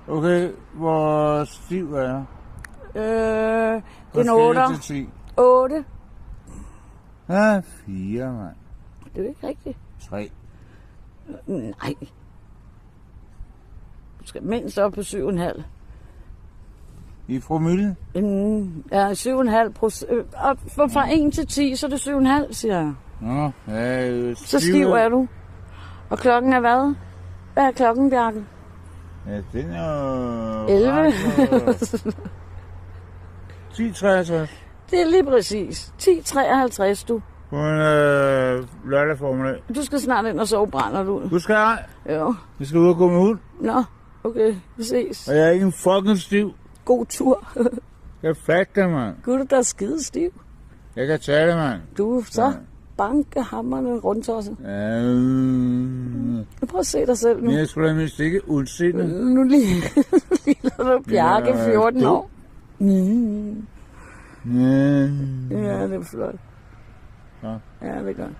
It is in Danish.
Okay, hvor stiv er jeg? Det er en 8. 8. Ja, 4, mand. Det er ikke rigtigt. 3. Nej. Du skal mindst op på 7,5. I promille? Ja, 7,5%. Og fra 1 til 10, så er det 7,5, siger jeg. Nå, ja, Så stiv er du. Og klokken er hvad? Hvad er klokken, Bjarke? Ja, den er... 11. 10.63. Det er lige præcis. 10.53, du. På en lørdag formiddag. Du skal snart ind og sove, brænder du. Du skal ej. Jo. Vi skal ud og gå med hund. Nå, okay. Vi ses. Og jeg er ikke en fucking stiv. God tur. Jeg fatter det, mand. Gud, der er skide stiv. Jeg kan tage det, mand. Du er så bankehammerne rundt også. Prøv at se dig selv nu. Jeg skulle da mest ikke udseende. Nu lige du Bjarke, 14 år. Ja, det er flot. Ja. Ja, det er godt.